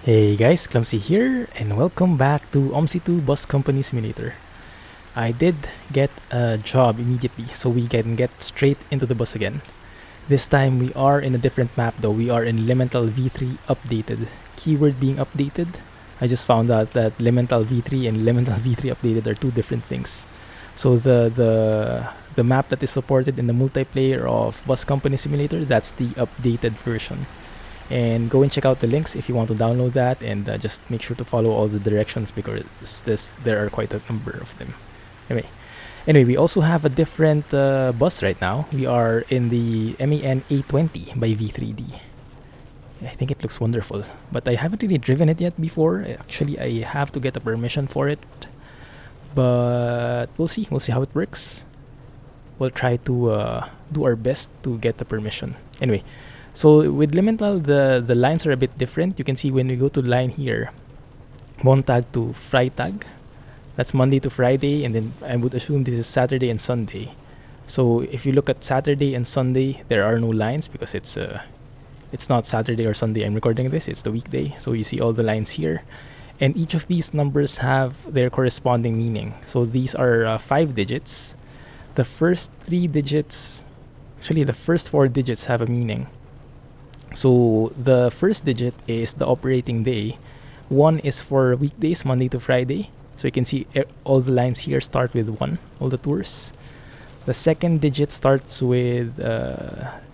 Hey guys, Clumsy here, and welcome back to OMSI 2 Bus Company Simulator. I did get a job immediately, so we can get straight into the bus again. This time we are in a different map though. We are in Lemmental V3 Updated. Keyword being updated. I just found out that Lemmental V3 and Lemmental V3 Updated are two different things. So the map that is supported in the multiplayer of Bus Company Simulator, that's the updated version. And go and check out the links if you want to download that, and just make sure to follow all the directions because there are quite a number of them. Anyway, we also have a different bus right now. We are in the MAN N272 by V3D. I think it looks wonderful, but I haven't really driven it yet before. Actually, I have to get a permission for it, but we'll see how it works. We'll try to do our best to get the permission. Anyway, so with Lemmental, the lines are a bit different. You can see when we go to line here, Montag to Freitag, that's Monday to Friday, and then I would assume this is Saturday and Sunday. So if you look at Saturday and Sunday, there are no lines because it's not Saturday or Sunday I'm recording this, it's the weekday. So you see all the lines here, and each of these numbers have their corresponding meaning. So these are 5 digits. The first 3 digits, actually the first 4 digits have a meaning. So the first digit is the operating day. 1 is for weekdays, Monday to Friday. So you can see all the lines here start with 1, all the tours. The second digit starts with,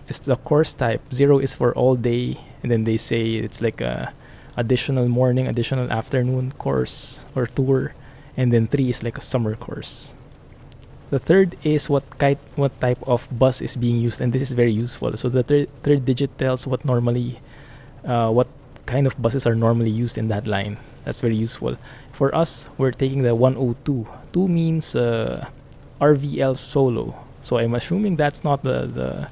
it's the course type. 0 is for all day, and then they say it's like a additional morning, additional afternoon course or tour. And then 3 is like a summer course. The third is what type of bus is being used, and this is very useful. So the third digit tells what kind of buses are normally used in that line. That's very useful. For us, we're taking the 102. 2 means RVL solo. So I'm assuming that's not the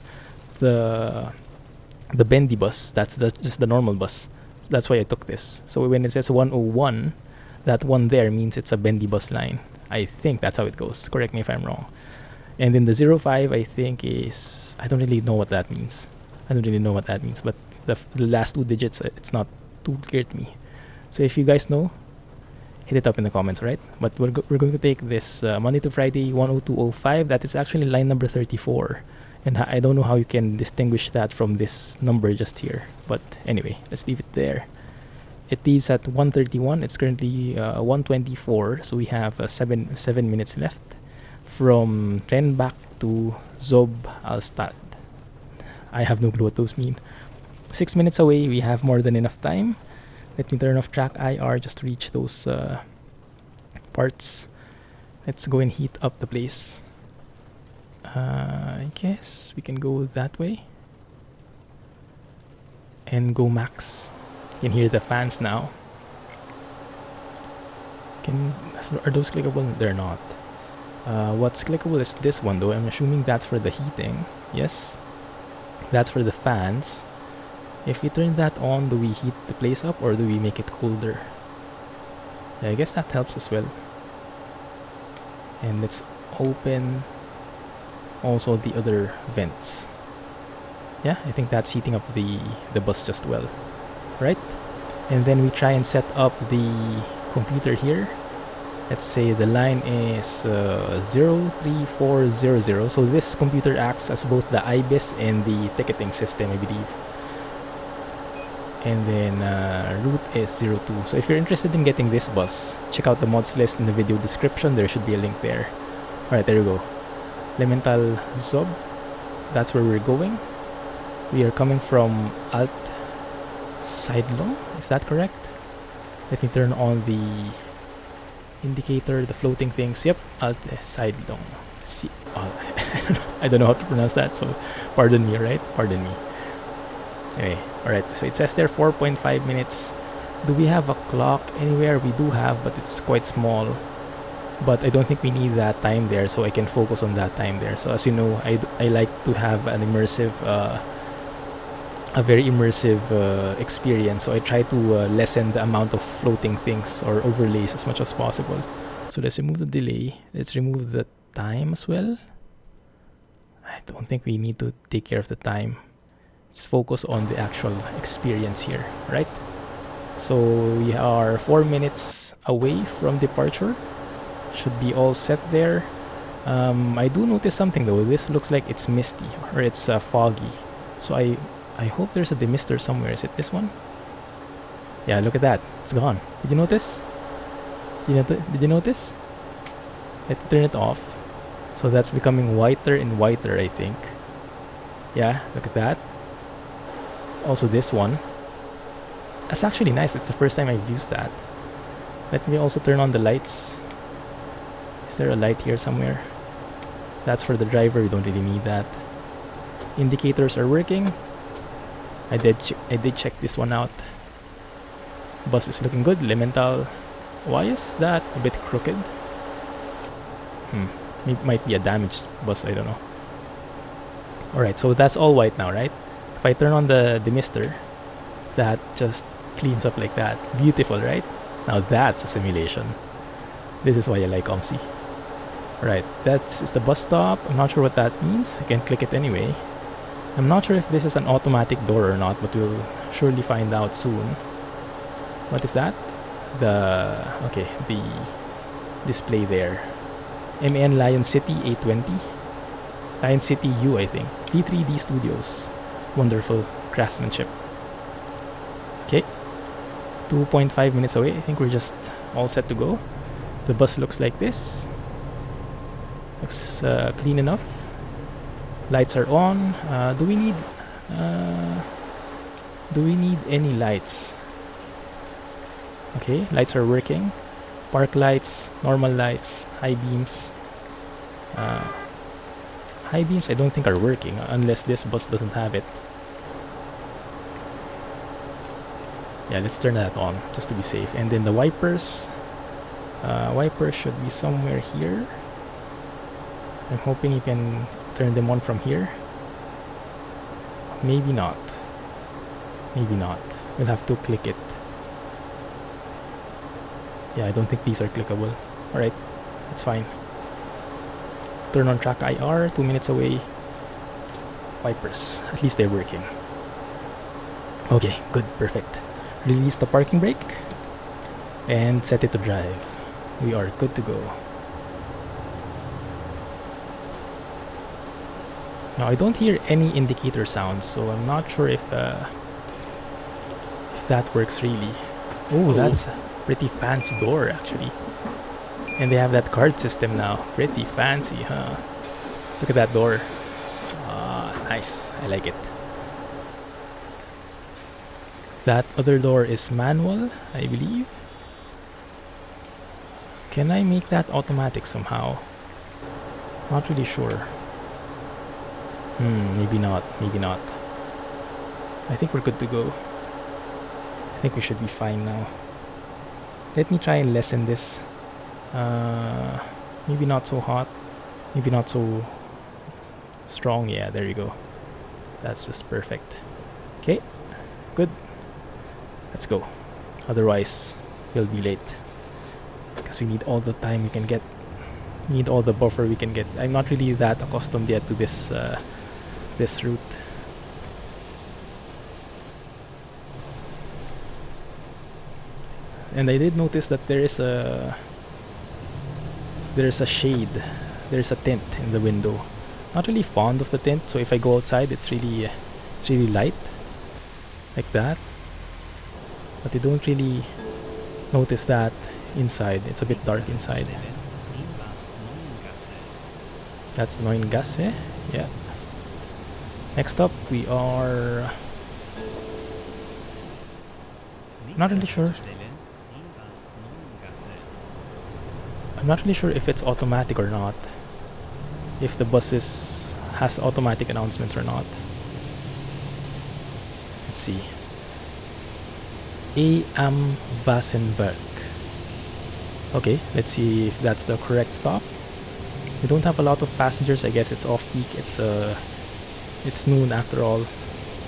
bendy bus. That's just the normal bus. That's why I took this. So when it says 101, that one there means it's a bendy bus line. I think that's how it goes. Correct me if I'm wrong. And then the 05, I think is, I don't really know what that means. But the last 2 digits, it's not too clear to me. So if you guys know, hit it up in the comments, right? But we're going to take this Monday to Friday 10205. That is actually line number 34. And I don't know how you can distinguish that from this number just here. But anyway, let's leave it there. It leaves at 1:31. It's currently 1:24, so we have 7 minutes left from Rennbach to Zob Alstad. I have no clue what those mean. 6 minutes away. We have more than enough time. Let me turn off TrackIR just to reach those parts. Let's go and heat up the place. I guess we can go that way and go max. You can hear the fans now. Are those clickable? They're not. What's clickable is this one though. I'm assuming that's for the heating. Yes, that's for the fans. If we turn that on, do we heat the place up or do we make it colder? Yeah, I guess that helps as well. And let's open also the other vents. Yeah, I think that's heating up the bus just well. Right? And then we try and set up the computer here. Let's say the line is 03400. So this computer acts as both the IBIS and the ticketing system, I believe. And then route is 02. So if you're interested in getting this bus, check out the mods list in the video description. There should be a link there. Alright, there you go. Lemmental Zob. That's where we're going. We are coming from Alt Sidelong, is that correct? Let me turn on the indicator, the floating things. Yep, Alt Sidelong. I don't know how to pronounce that, so pardon me, right? Pardon me. Anyway, alright, so it says there 4.5 minutes. Do we have a clock anywhere? We do have, but it's quite small. But I don't think we need that time there, so I can focus on that time there. So as you know, I like to have an immersive a very immersive experience, so I try to lessen the amount of floating things or overlays as much as possible. So let's remove the delay. Let's remove the time as well. I don't think we need to take care of the time. Let's focus on the actual experience here, right? So we are 4 minutes away from departure. Should be all set there. I do notice something though. This looks like it's misty or it's foggy. So I hope there's a demister somewhere. Is it this one? Yeah, look at that. It's gone. Did you notice? Did you notice? I turn it off. So that's becoming whiter and whiter, I think. Yeah, look at that. Also this one. That's actually nice. It's the first time I've used that. Let me also turn on the lights. Is there a light here somewhere? That's for the driver. We don't really need that. Indicators are working. I did check this one out. Bus is looking good. Lemmental. Why is that a bit crooked? It might be a damaged bus. I don't know. Alright, so that's all white now, right? If I turn on the demister, that just cleans up like that. Beautiful, right? Now that's a simulation. This is why I like OMSI. Right, that's the bus stop. I'm not sure what that means. I can click it anyway. I'm not sure if this is an automatic door or not, but we'll surely find out soon. What is that? The display there. MAN Lion City 820. Lion City U, I think. V3D Studios. Wonderful craftsmanship. Okay. 2.5 minutes away. I think we're just all set to go. The bus looks like this. Looks clean enough. Lights are on. Do we need any lights? Okay, lights are working. Park lights, normal lights, high beams. High beams I don't think are working unless this bus doesn't have it. Yeah, let's turn that on just to be safe. And then the wipers. Wipers should be somewhere here. I'm hoping you can turn them on from here. Maybe not. Maybe not. We'll have to click it. Yeah, I don't think these are clickable. Alright, that's fine. Turn on TrackIR, 2 minutes away. Wipers, at least they're working. Okay, good, perfect. Release the parking brake and set it to drive. We are good to go. Now I don't hear any indicator sounds, so I'm not sure if that works really. Oh, that's a pretty fancy door actually. And they have that card system now. Pretty fancy, huh? Look at that door. Nice. I like it. That other door is manual, I believe. Can I make that automatic somehow? Not really sure. Maybe not. Maybe not. I think we're good to go. I think we should be fine now. Let me try and lessen this. Maybe not so hot. Maybe not so strong. Yeah, there you go. That's just perfect. Okay, good. Let's go. Otherwise, we'll be late. Because we need all the time we can get. We need all the buffer we can get. I'm not really that accustomed yet to this this route. And I did notice that there's a shade. There's a tint in the window. Not really fond of the tint, so if I go outside, it's really light, like that. But I don't really notice that inside. It's a bit dark inside. That's the Neuen Gasse. Yeah. Next up, we are. Not really sure. I'm not really sure if it's automatic or not. If the bus has automatic announcements or not. Let's see. Am Wassenwerk. Okay, let's see if that's the correct stop. We don't have a lot of passengers. I guess it's off-peak. It's noon after all.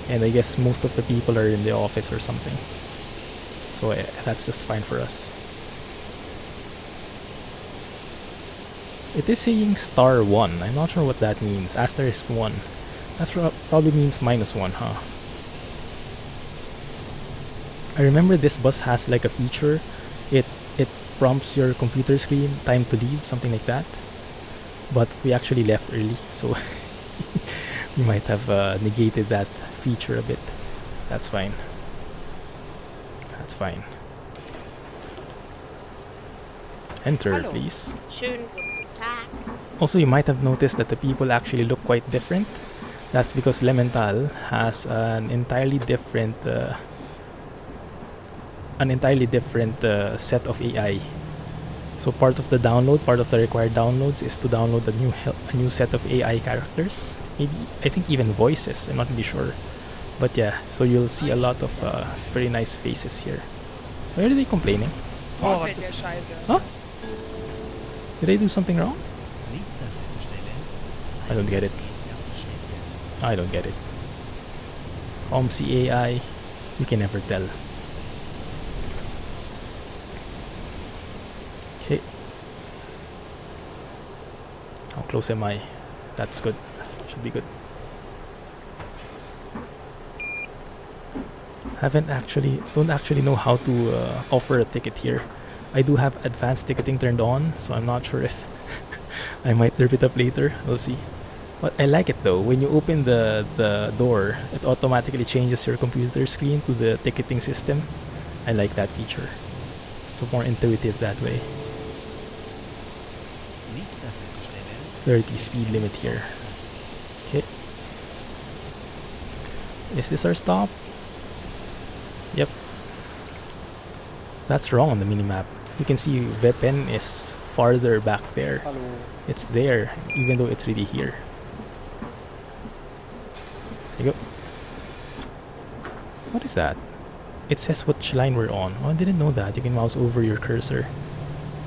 And I guess most of the people are in the office or something. So that's just fine for us. It is saying *1. I'm not sure what that means. *1. That probably means -1, huh? I remember this bus has like a feature. It prompts your computer screen time to leave, something like that. But we actually left early, so we might have negated that feature a bit. That's fine. That's fine. Enter, Hallo. please. Schönen guten Tag. Also, you might have noticed that the people actually look quite different. That's because Lemmental has an entirely different set of AI. So part of the download, part of the required downloads is to download a new set of AI characters. Maybe, I think even voices, I'm not really sure. But yeah, so you'll see a lot of very nice faces here. Why are they complaining? Oh, fällt der Scheiße. Huh? Did I do something wrong? I don't get it. I don't get it. OMSI AI, you can never tell. Okay. How close am I? That's good. Should be good. Don't actually know how to offer a ticket here. I do have advanced ticketing turned on, so I'm not sure if I might derp it up later. We'll see. But I like it though. When you open the door, it automatically changes your computer screen to the ticketing system. I like that feature. It's more intuitive that way. 30 speed limit here. Okay. Is this our stop? Yep. That's wrong on the minimap. You can see weapon is farther back there. Hello. It's there, even though it's really here. There you go. What is that? It says which line we're on. Oh, I didn't know that. You can mouse over your cursor.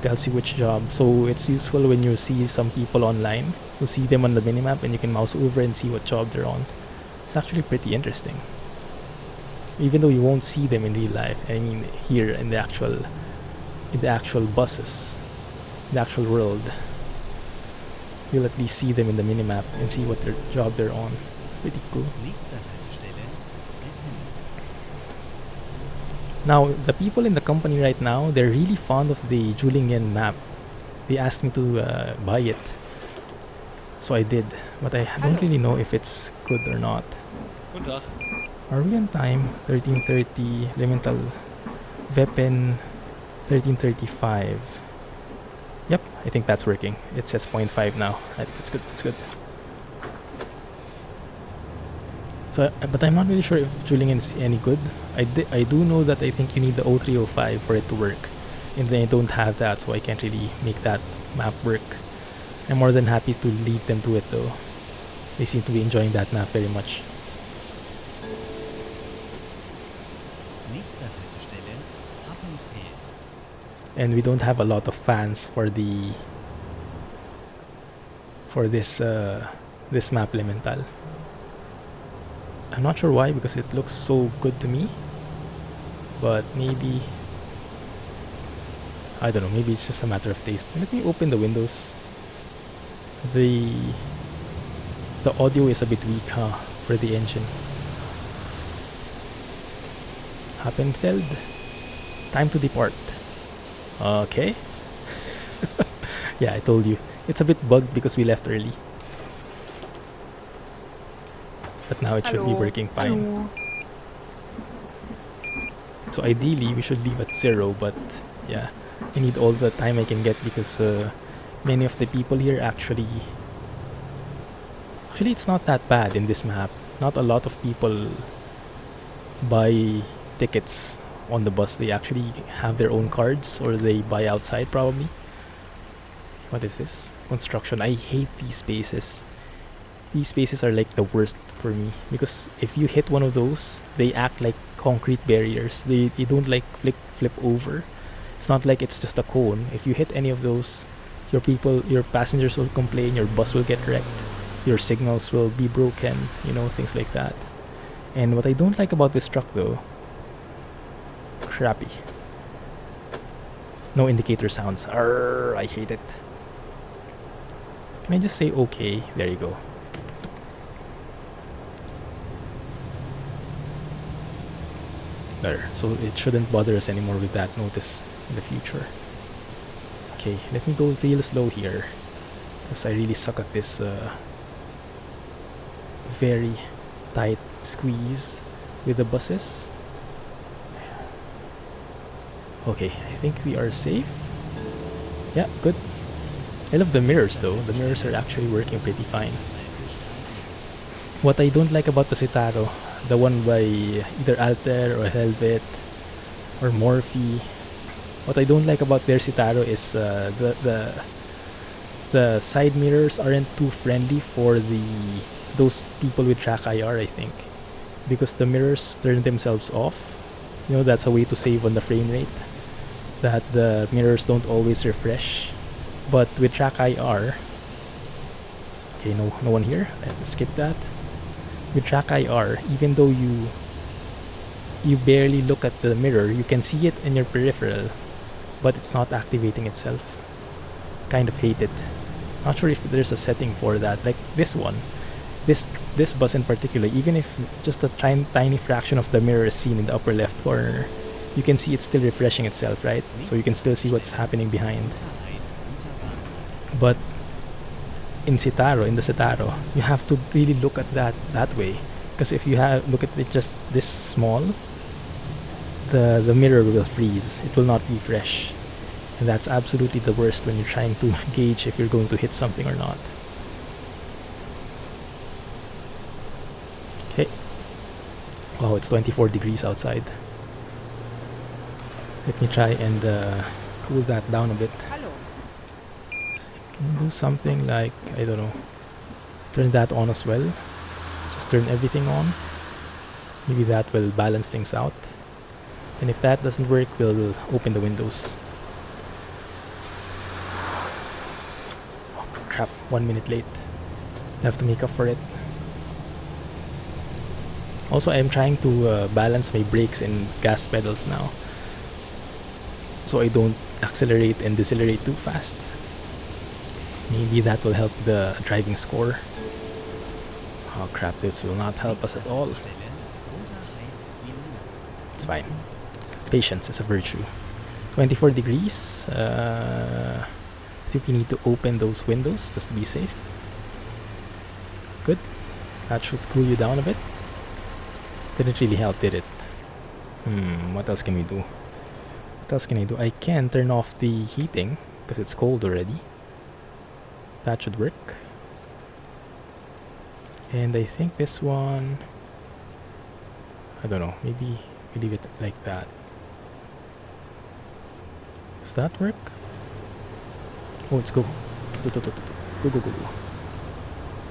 Tells you which job. So it's useful when you see some people online. You see them on the minimap and you can mouse over and see what job they're on. It's actually pretty interesting. Even though you won't see them in real life. I mean here in the actual buses. The actual world. You'll at least see them in the minimap and see what job they're on. Pretty cool. Now, the people in the company right now, they're really fond of the Julingen map. They asked me to buy it. So I did. But I don't really know if it's good or not. Guten Tag. Are we on time? 13:30. Lemmental Weapon 13:35. Yep, I think that's working. It says 0.5 now. That's good. That's good. So, but I'm not really sure if Julingen is any good. I do know that I think you need the 0305 for it to work, and then I don't have that, so I can't really make that map work. I'm more than happy to leave them to it though. They seem to be enjoying that map very much. And we don't have a lot of fans for this map Lemmental. I'm not sure why, because it looks so good to me. But maybe, I don't know, maybe it's just a matter of taste. Let me open the windows. The audio is a bit weak, huh, for the engine. Happenfeld. Time to depart. Okay. Yeah, I told you. It's a bit bugged because we left early. But now it should be working fine. Hallo. So ideally, we should leave at 0, but yeah, I need all the time I can get because many of the people here actually, it's not that bad in this map. Not a lot of people buy tickets on the bus. They actually have their own cards, or they buy outside probably. What is this? Construction. I hate these spaces. These spaces are like the worst for me, because if you hit one of those, they act like concrete barriers. They don't like flip over. It's not like it's just a cone. If you hit any of those, your passengers will complain, your bus will get wrecked, your signals will be broken, things like that. And what I don't like about this truck though, crappy. No indicator sounds. Arrgh, I hate it. Can I just say okay? There you go. There. So it shouldn't bother us anymore with that notice in the future. Okay, let me go real slow here, because I really suck at this very tight squeeze with the buses. Okay, I think we are safe. Yeah, good. I love the mirrors though. The mirrors are actually working pretty fine. What I don't like about the Citaro, the one by either Alter or Helvet or Morphe, what I don't like about their Citaro is the side mirrors aren't too friendly for those people with TrackIR, I think, because the mirrors turn themselves off. You know, that's a way to save on the frame rate, that the mirrors don't always refresh. But with TrackIR, okay, no one here. Let's skip that. With TrackIR, even though you barely look at the mirror, you can see it in your peripheral, but it's not activating itself. Kind of hate it. Not sure if there's a setting for that. Like this one, this bus in particular, even if just a tiny fraction of the mirror is seen in the upper left corner, you can see it's still refreshing itself, right? So you can still see what's happening behind. But in the Citaro, you have to really look at that way, because if you look at it just this small, the mirror will freeze. It will not refresh, and that's absolutely the worst when you're trying to gauge if you're going to hit something or not. Okay. Oh, it's 24 degrees outside. Let me try and cool that down a bit. Can you do something like, I don't know, turn that on as well? Just turn everything on. Maybe that will balance things out. And if that doesn't work, we'll open the windows. Oh crap, 1 minute late. I have to make up for it. Also, I'm trying to balance my brakes and gas pedals now, so I don't accelerate and decelerate too fast. Maybe that will help the driving score. Oh crap, this will not help us at all. It's fine. Patience is a virtue. 24 degrees. I think we need to open those windows just to be safe. Good. That should cool you down a bit. Didn't really help, did it? What else can we do? What else can I do? I can turn off the heating because it's cold already. That should work. And I think this one, I don't know, maybe we leave it like that. Does that work? Oh, let's go. Go.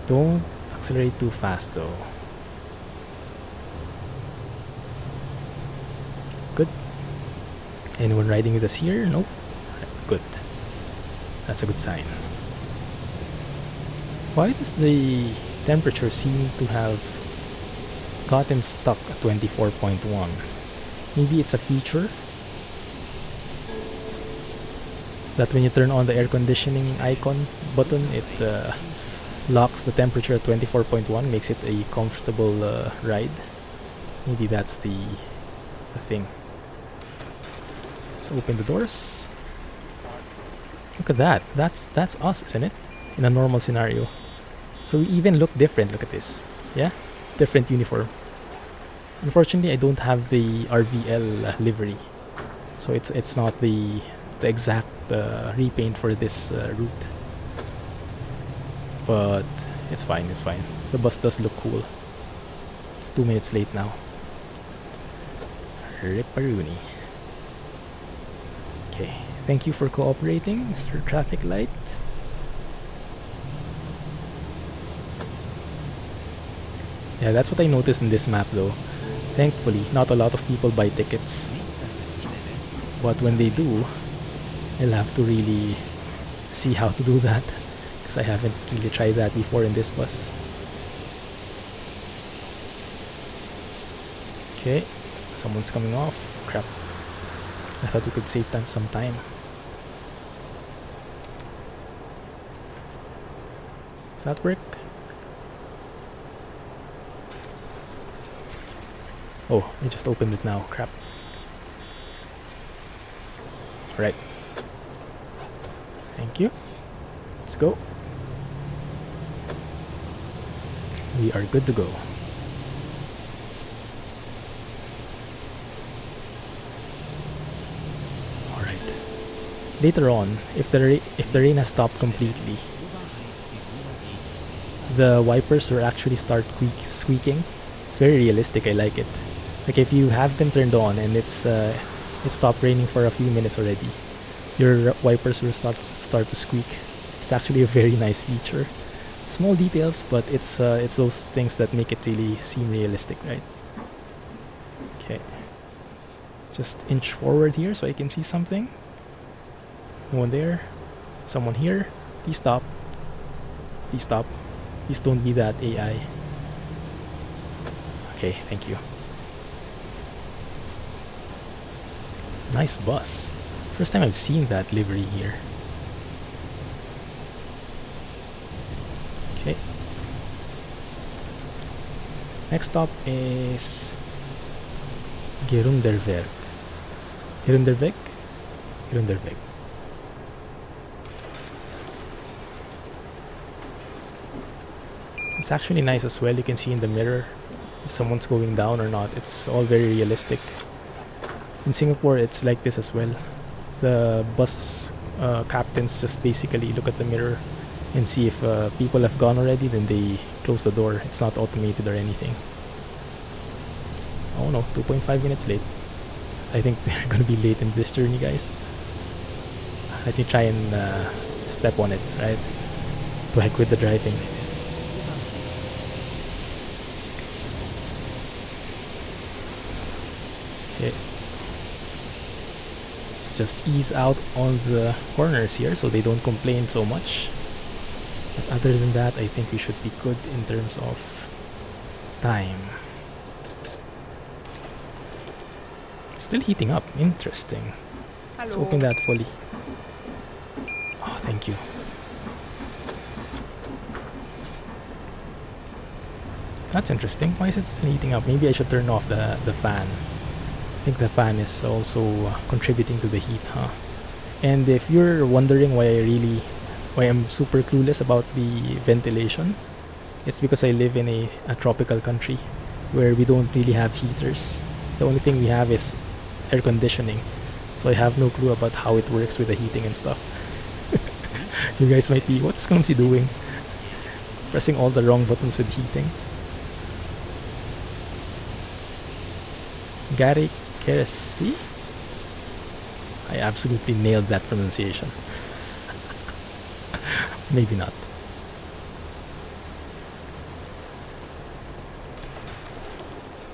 Don't accelerate too fast though. Good. Anyone riding with us here? Nope. Good. That's a good sign. Why does the temperature seem to have gotten stuck at 24.1? Maybe it's a feature that when you turn on the air conditioning icon button, it locks the temperature at 24.1, makes it a comfortable ride. Maybe that's the thing. Let's open the doors. Look at that. That's us, isn't it? In a normal scenario. So we even look different. Look at this. Yeah? Different uniform. Unfortunately, I don't have the RVL livery. So it's not the exact repaint for this route. But it's fine, it's fine. The bus does look cool. 2 minutes late now. Ripperoonie. Okay. Thank you for cooperating, Mr. Traffic Light. Yeah, that's what I noticed in this map though. Thankfully, not a lot of people buy tickets. But when they do, I'll have to really see how to do that, because I haven't really tried that before in this bus. Okay, someone's coming off. Crap. I thought we could save some time. Does that work? Oh, I just opened it now. Crap. Alright. Thank you. Let's go. We are good to go. Alright. Later on, if the rain has stopped completely, the wipers will actually start squeaking. It's very realistic. I like it. Like if you have them turned on and it stopped raining for a few minutes already, your wipers will start to squeak. It's actually a very nice feature. Small details, but it's those things that make it really seem realistic, right? Okay. Just inch forward here so I can see something. No one there. Someone here. Please stop. Please stop. Please don't be that AI. Okay, thank you. Nice bus. First time I've seen that livery here. Okay. Next stop is Gerunderweg. Gerunderweg? Gerunderweg. It's actually nice as well. You can see in the mirror if someone's going down or not. It's all very realistic. In Singapore, it's like this as well. The bus captains just basically look at the mirror and see if people have gone already, then they close the door. It's not automated or anything. Oh no, 2.5 minutes late. I think they're gonna be late in this journey, guys. Let me try and step on it, right? To heck with the driving. Okay. Let's just ease out on the corners here so they don't complain so much. But other than that, I think we should be good in terms of time. Still heating up. Interesting. Hello. Let's open that fully. Oh, thank you. That's interesting. Why is it still heating up? Maybe I should turn off the fan. I think the fan is also contributing to the heat, huh? And if you're wondering why I'm super clueless about the ventilation, it's because I live in a tropical country where we don't really have heaters. The only thing we have is air conditioning. So I have no clue about how it works with the heating and stuff. You guys might be, what's Clumsy doing? Pressing all the wrong buttons with heating. Gary Keresi? I absolutely nailed that pronunciation. Maybe not.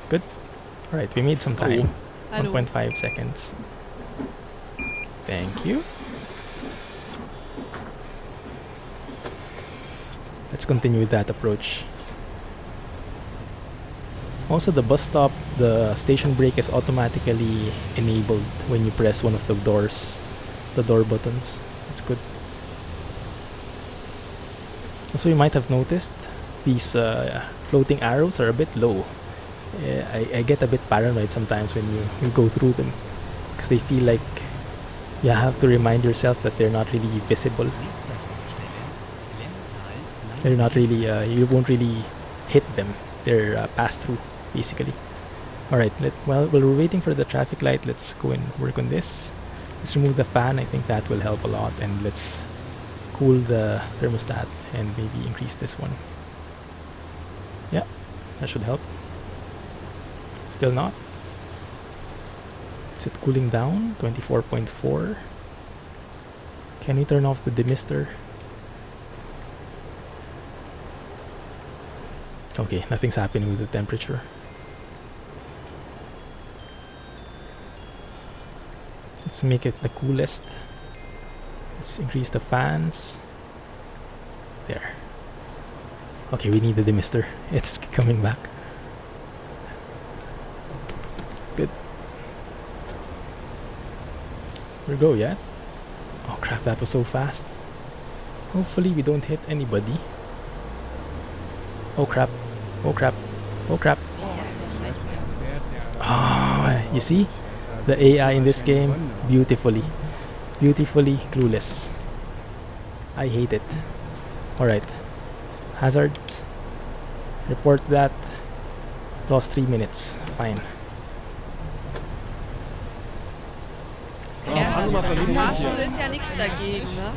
Good. Alright, we made some time. 1.5 seconds. Thank you. Let's continue with that approach. Also, the bus stop, the station brake is automatically enabled when you press one of the doors, the door buttons. It's good. Also, you might have noticed these floating arrows are a bit low. I get a bit paranoid sometimes when you go through them because they feel like you have to remind yourself that they're not really visible. They're not really, you won't really hit them. They're passed through, basically. Alright, while we're waiting for the traffic light, let's go and work on this. Let's remove the fan. I think that will help a lot. And let's cool the thermostat and maybe increase this one. Yeah, that should help. Still not. Is it cooling down? 24.4. Can we turn off the demister? Okay, nothing's happening with the temperature. Let's make it the coolest. Let's increase the fans. There. Okay, we need the demister. It's coming back. Good. We go yet? Oh crap, that was so fast. Hopefully we don't hit anybody. Oh crap. Oh crap. Oh crap. Ah, you see? The AI in this game, beautifully clueless. I hate it. Alright. Hazards. Report that. Lost 3 minutes. Fine. Ja, Fahrschule ist ja nichts dagegen, ne?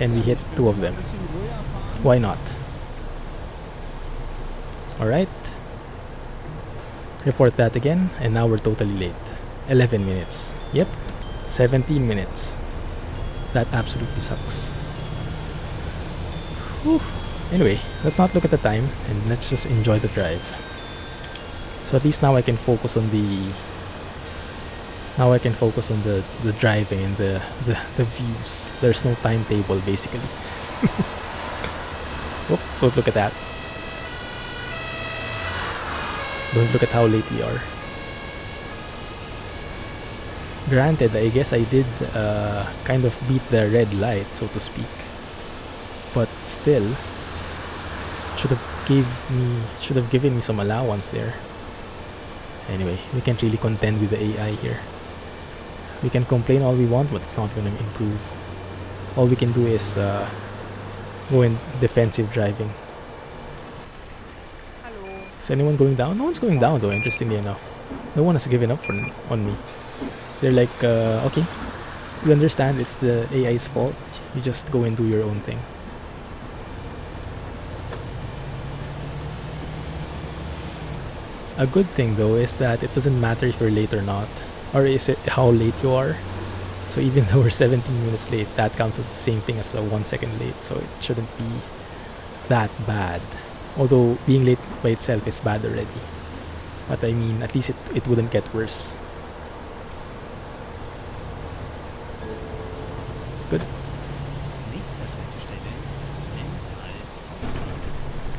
And we hit 2 of them. Why not? Alright. Report that again, and now we're totally late. 11 minutes. Yep. 17 minutes. That absolutely sucks. Whew. Anyway, let's not look at the time and let's just enjoy the drive. So at least now I can focus on the the driving and the views. There's no timetable basically. Oh, don't look at that. Don't look at how late we are. Granted, I guess I did kind of beat the red light, so to speak. But still, should have given me some allowance there. Anyway, we can't really contend with the AI here. We can complain all we want, but it's not going to improve. All we can do is go in defensive driving. Hello. Is anyone going down? No one's going down though, interestingly enough. No one has given up on me. They're like, okay, you understand it's the AI's fault. You just go and do your own thing. A good thing though is that it doesn't matter if you're late or not, or is it how late you are. So even though we're 17 minutes late, that counts as the same thing as a 1 second late, so it shouldn't be that bad. Although being late by itself is bad already. But I mean, at least it wouldn't get worse. Good.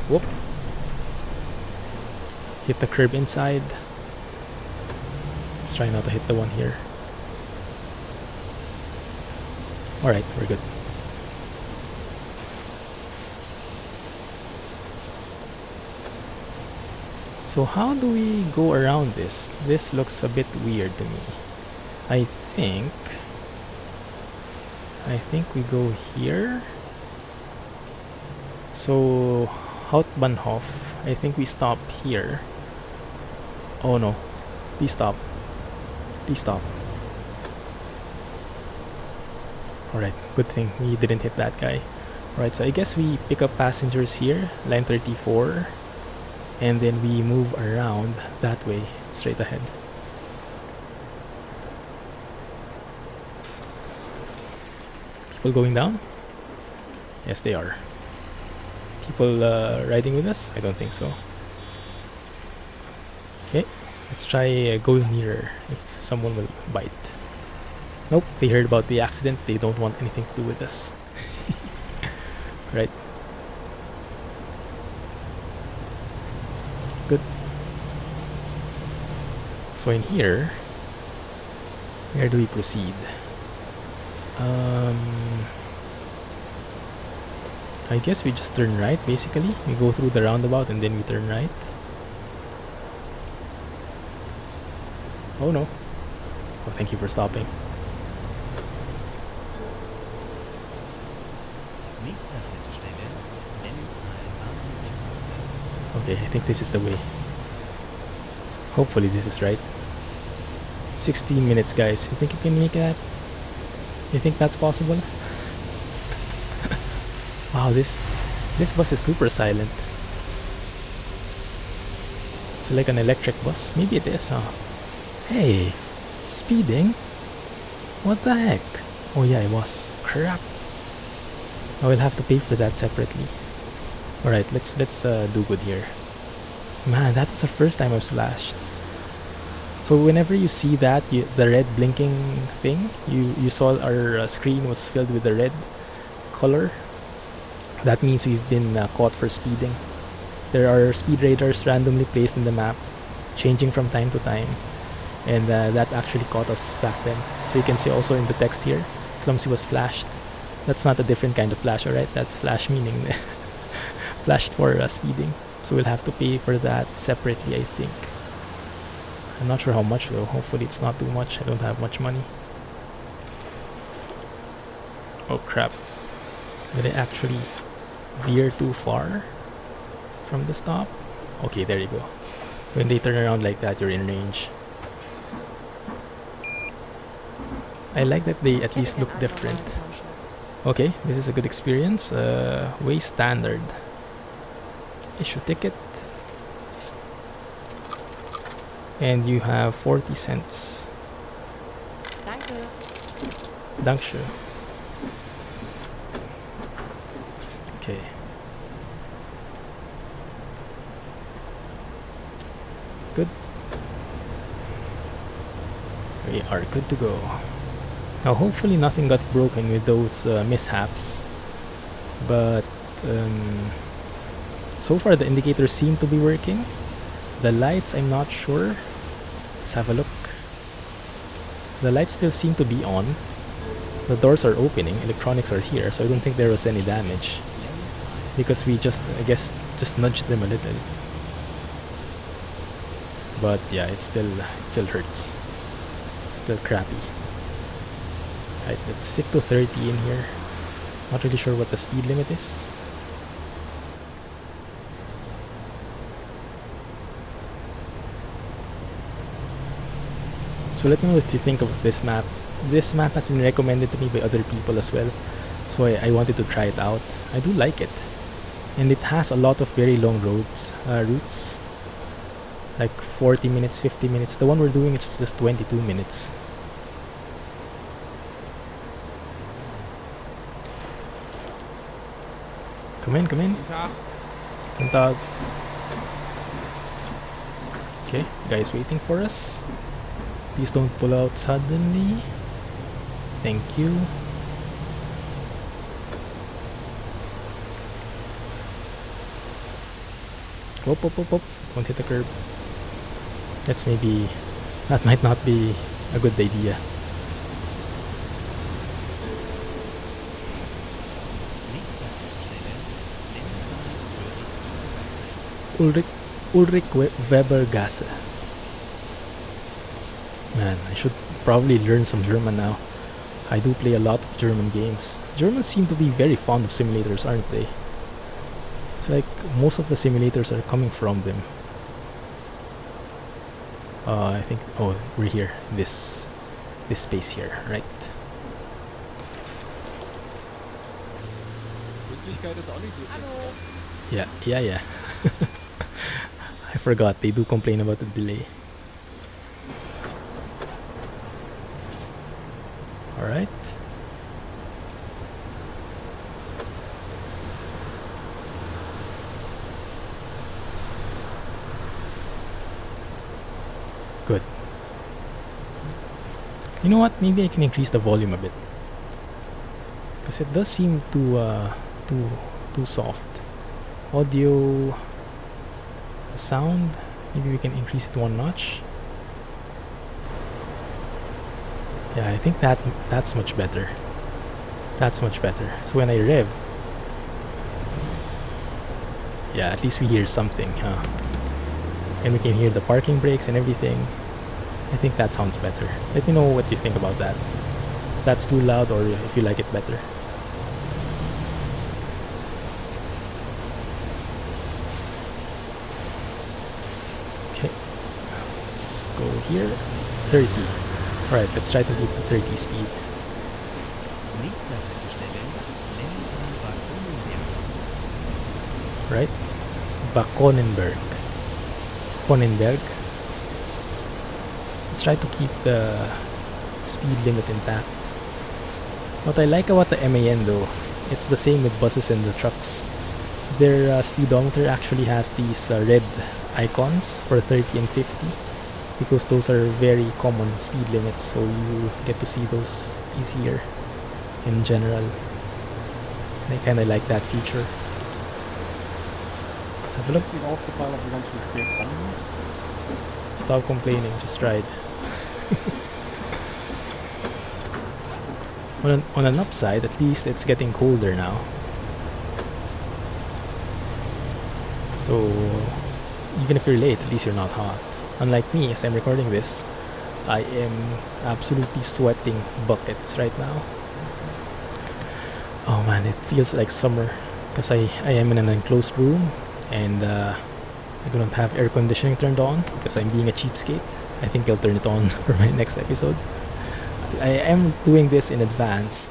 Whoop. Hit the curb inside. Let's try not to hit the one here. Alright, we're good. So how do we go around this? This looks a bit weird to me. I think we go here. So Hauptbahnhof, I think we stop here. Oh no. Please stop. Please stop. Alright, good thing we didn't hit that guy. Alright, so I guess we pick up passengers here, line 34, and then we move around that way, straight ahead. People going down? Yes, they are. People riding with us? I don't think so. Okay, let's try going nearer if someone will bite. Nope, they heard about the accident. They don't want anything to do with us. Right. Good. So in here, where do we proceed? I guess we just turn right, basically. We go through the roundabout and then we turn right. Oh no. Oh, thank you for stopping. Okay, I think this is the way. Hopefully this is right. 16 minutes, guys. You think you can make that? You think that's possible? Wow, this bus is super silent. It's like an electric bus. Maybe it is, huh? Hey, speeding? What the heck? Oh yeah, it was. Crap. I will have to pay for that separately. Alright, let's do good here. Man, that was the first time I've splashed. So whenever you see that, the red blinking thing, you saw our screen was filled with the red color. That means we've been caught for speeding. There are speed radars randomly placed in the map, changing from time to time. And that actually caught us back then. So you can see also in the text here, Clumsy was flashed. That's not a different kind of flash, alright? That's flash meaning flashed for speeding. So we'll have to pay for that separately, I think. I'm not sure how much though. Hopefully it's not too much. I don't have much money. Oh crap. Did I actually veer too far from the stop? Okay, there you go. When they turn around like that, you're in range. I like that they at least look different. Okay, this is a good experience. Way standard. Issue ticket. And you have 40 cents. Danke. Dankeschön. Okay. Good. We are good to go. Now hopefully nothing got broken with those mishaps. But so far the indicators seem to be working. The lights, I'm not sure. Let's have a look. The lights still seem to be on. The doors are opening, electronics are here, so I don't think there was any damage. Because we just, I guess, just nudged them a little. But yeah, it still hurts. Still crappy. Alright, let's stick to 30 in here. Not really sure what the speed limit is. So let me know what you think of this map. This map has been recommended to me by other people as well, so I wanted to try it out. I do like it, and it has a lot of very long routes, like 40 minutes, 50 minutes. The one we're doing is just 22 minutes. Come in, come in. Guten Tag. Okay, guys waiting for us. Please don't pull out suddenly. Thank you. Whoop, whoop, whoop, whoop. Don't hit the curb. That might not be a good idea. Ulrich Weber Gasse. Man, I should probably learn some German now. I do play a lot of German games. Germans seem to be very fond of simulators, aren't they? It's like most of the simulators are coming from them. I think, oh, we're here, this space here, right? Yeah. I forgot, they do complain about the delay. Alright. Good. You know what? Maybe I can increase the volume a bit, because it does seem too soft. Audio, sound. Maybe we can increase it one notch. Yeah, I think that's much better. That's much better. So when I rev, yeah, at least we hear something, huh? And we can hear the parking brakes and everything. I think that sounds better. Let me know what you think about that. If that's too loud or if you like it better. Okay. Let's go here. 30. Alright, let's try to keep the 30 speed. Right? Vakonenberg. Konenberg. Let's try to keep the speed limit intact. What I like about the MAN though, it's the same with buses and the trucks. Their speedometer actually has these red icons for 30 and 50. Because those are very common speed limits, so you get to see those easier in general. And I kinda like that feature. Let's have a look. Stop complaining, just ride. On an upside, at least it's getting colder now. So even if you're late, at least you're not hot. Unlike me, as I'm recording this, I am absolutely sweating buckets right now. Oh man, it feels like summer because I am in an enclosed room and I do not have air conditioning turned on because I'm being a cheapskate. I think I'll turn it on for my next episode. I am doing this in advance.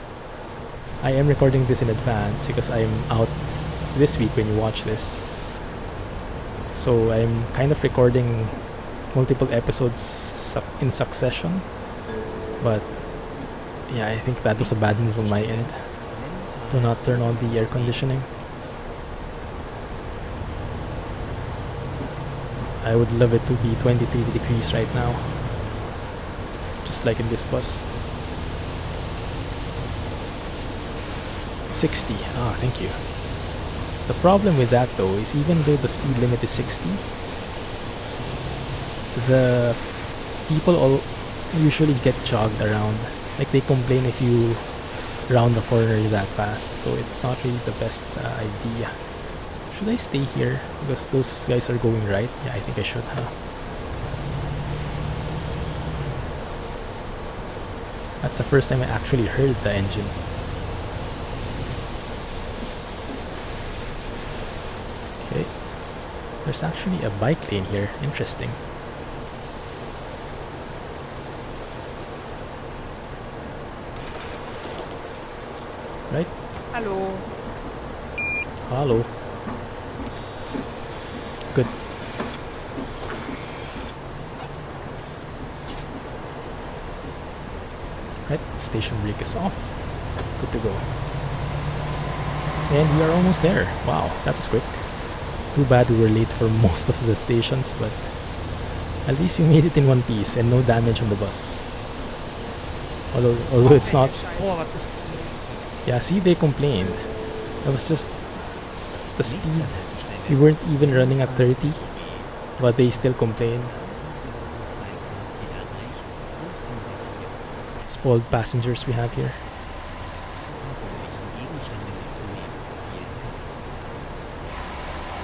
I am recording this in advance because I'm out this week when you watch this. So I'm kind of recording multiple episodes in succession. But yeah, I think that was a bad move on my end. Do not turn on the air conditioning. I would love it to be 23 degrees right now. Just like in this bus. 60. Ah, thank you. The problem with that though is even though the speed limit is 60, the people all usually get jogged around. Like they complain if you round the corner that fast, so it's not really the best idea. Should I stay here? Because those guys are going right. Yeah, I think I should, huh? That's the first time I actually heard the engine. Okay. There's actually a bike lane here. Interesting. Right? Hallo. Hello. Good. Right, station brake is off. Good to go. And we are almost there. Wow, that was quick. Too bad we were late for most of the stations, but at least we made it in one piece and no damage on the bus. Although it's not. Yeah, see, they complained. It was just the speed. We weren't even running at 30, but they still complained. Spoiled passengers we have here.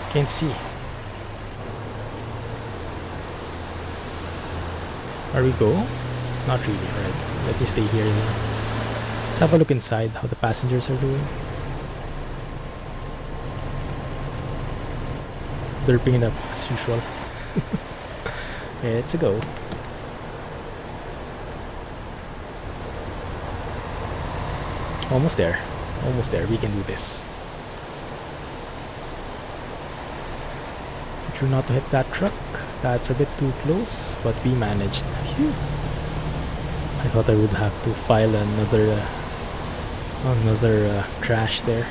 Can't see. Where we go? Not really. Alright, let me stay here now. Let's have a look inside how the passengers are doing. Derping it up as usual. Okay, let's go. Almost there. Almost there. We can do this. Make sure not to hit that truck. That's a bit too close, but we managed. Phew. I thought I would have to file another crash there.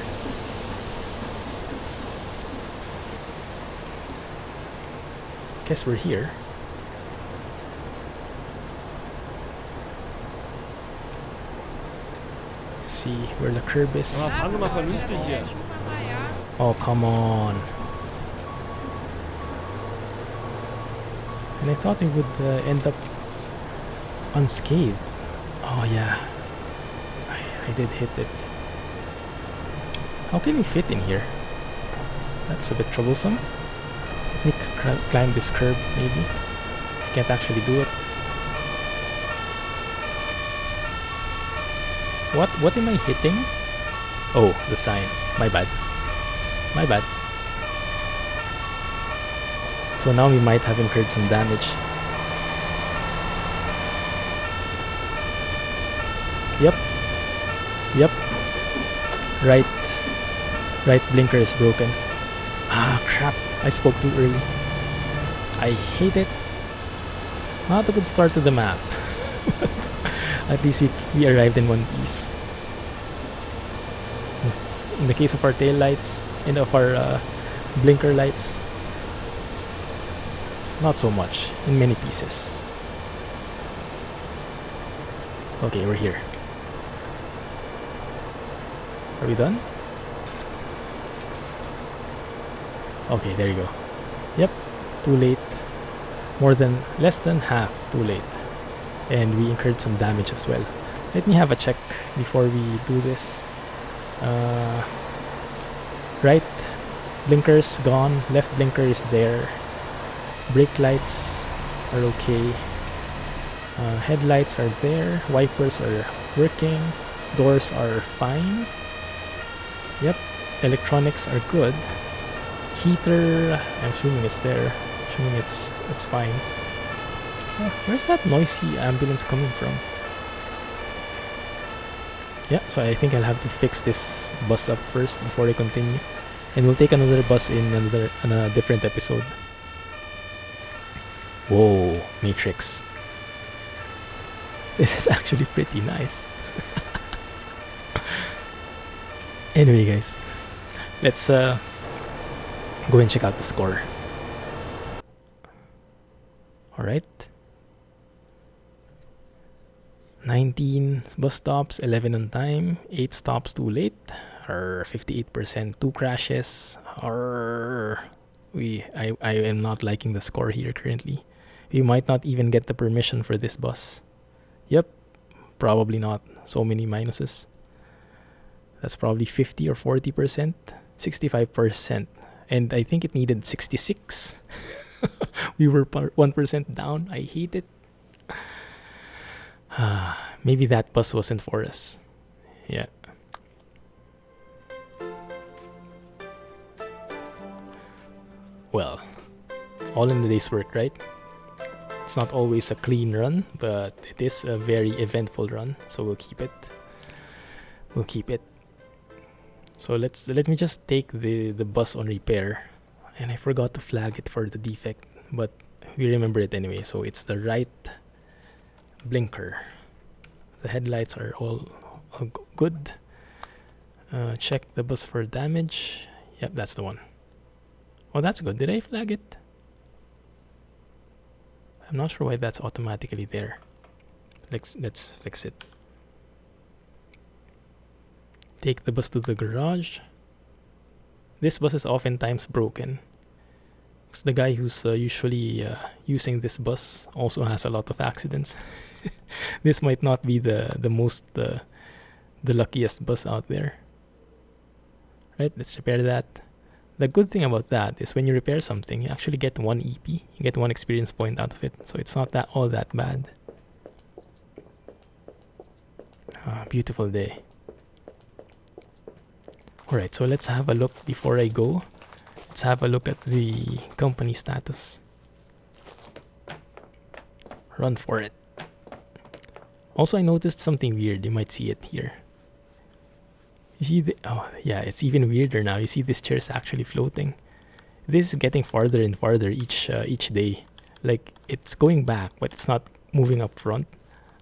Guess we're here. See where the curb is. Oh, come on. And I thought we would end up unscathed. Oh yeah, I did hit it. How can we fit in here? That's a bit troublesome. Let me climb this curb maybe. Can't actually do it. What am I hitting? Oh, the sign. My bad. My bad. So now we might have incurred some damage. Yep. Yep. Right blinker is broken. Ah, crap. I spoke too early. I hate it. Not a good start to the map. At least we arrived in one piece. In the case of our tail lights and of our blinker lights, not so much. In many pieces. Okay, we're here. Are we done? Okay, there you go. Yep, too late. Less than half too late. And we incurred some damage as well. Let me have a check before we do this. Right blinkers gone, left blinker is there. Brake lights are okay. Headlights are there. Wipers are working. Doors are fine. Yep. Electronics are good. Heater, I'm assuming it's there. Assuming it's fine. Where's that noisy ambulance coming from? Yeah, so I think I'll have to fix this bus up first before I continue. And we'll take another bus in a different episode. Whoa, Matrix. This is actually pretty nice. Anyway, guys, let's go and check out the score. Alright. 19 bus stops, 11 on time, 8 stops too late, or 58%, 2 crashes. I am not liking the score here currently. We might not even get the permission for this bus. Yep, probably not. So many minuses. That's probably 50 or 40%, 65%. And I think it needed 66. We were 1% down. I hate it. Maybe that bus wasn't for us. Yeah. Well, all in the day's work, right? It's not always a clean run, but it is a very eventful run, so we'll keep it. We'll keep it. So let me just take the bus on repair, and I forgot to flag it for the defect, but we remember it anyway. So it's the right blinker. The headlights are all good. Check the bus for damage. Yep, that's the one. Oh, that's good. Did I flag it? I'm not sure why that's automatically there. Let's fix it. Take the bus to the garage. This bus is oftentimes broken. Because the guy who's usually using this bus also has a lot of accidents. This might not be the luckiest bus out there. Right, let's repair that. The good thing about that is when you repair something, you actually get 1 EP. You get 1 experience point out of it. So it's not all that bad. Beautiful day. Alright, so let's have a look before I go. Let's have a look at the company status. Run for it. Also, I noticed something weird. You might see it here. You see oh yeah, it's even weirder now. You see this chair is actually floating. This is getting farther and farther each day. Like it's going back, but it's not moving up front.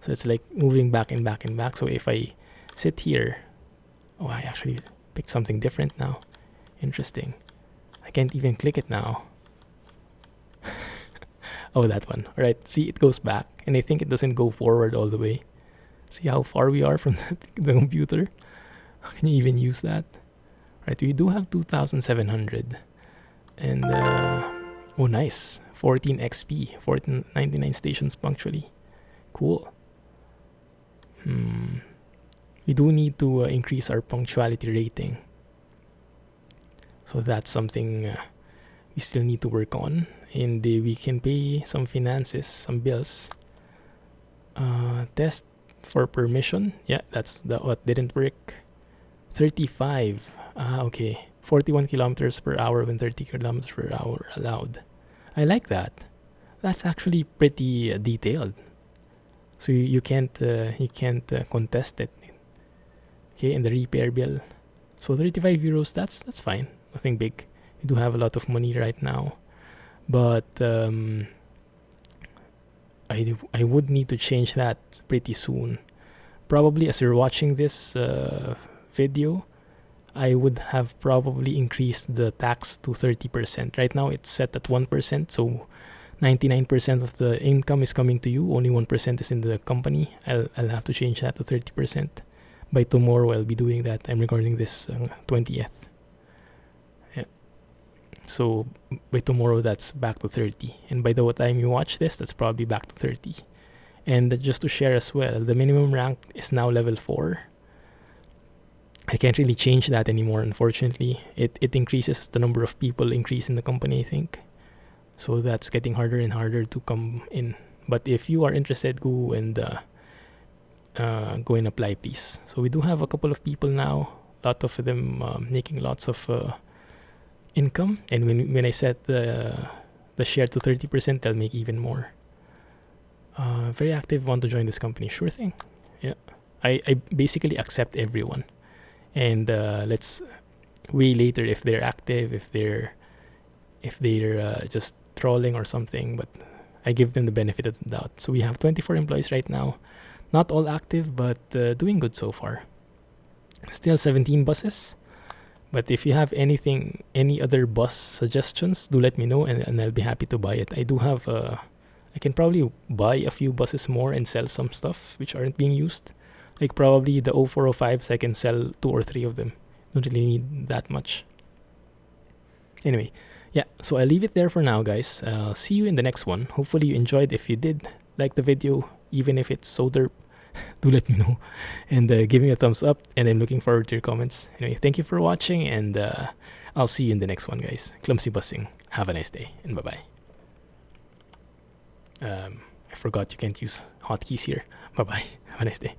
So it's like moving back and back and back. So if I sit here, oh, I actually picked something different now. Interesting. I can't even click it now. Oh, that one. All right. See, it goes back, and I think it doesn't go forward all the way. See how far we are from the computer. Can you even use that? Right, we do have 2,700. And, oh nice. 14 XP. 1499 stations punctually. Cool. We do need to increase our punctuality rating. So that's something we still need to work on. And we can pay some finances, some bills. Test for permission. Yeah, that's what didn't work. 35. Okay. 41 kilometers per hour when 30 kilometers per hour allowed. I like that. That's actually pretty detailed. So you can't contest it. Okay, and the repair bill. So 35 euros. That's fine. Nothing big. We do have a lot of money right now, but I would need to change that pretty soon. Probably as you're watching this video, I would have probably increased the tax to 30%. Right now it's set at 1%, so 99% of the income is coming to you. Only 1% is in the company. I'll have to change that to 30%. By tomorrow, I'll be doing that. I'm recording this 20th. Yeah. So by tomorrow, that's back to 30. And by the time you watch this, that's probably back to 30. And just to share as well, the minimum rank is now level 4. I can't really change that anymore, unfortunately. It increases the number of people increase in the company, I think. So that's getting harder and harder to come in. But if you are interested, go and apply, please. So we do have a couple of people now. A lot of them making lots of income. And when I set the share to 30%, they'll make even more. Very active. Want to join this company? Sure thing. Yeah. I basically accept everyone. And let's weigh later if they're active, if they're just trolling or something, but I give them the benefit of the doubt. So we have 24 employees right now, not all active, but doing good so far. Still 17 buses, but if you have any other bus suggestions, do let me know, and I'll be happy to buy it. I do have I can probably buy a few buses more and sell some stuff which aren't being used, like probably the 0405s. I can sell 2 or 3 of them. Don't really need that much. Anyway, yeah, so I'll leave it there for now, guys. See you in the next one. Hopefully you enjoyed. If you did like the video, even if it's so derp, do let me know, and give me a thumbs up, and I'm looking forward to your comments. Anyway, thank you for watching, and I'll see you in the next one, guys. Clumsy busing. Have a nice day, and bye-bye. I forgot you can't use hotkeys here. Bye-bye. Have a nice day.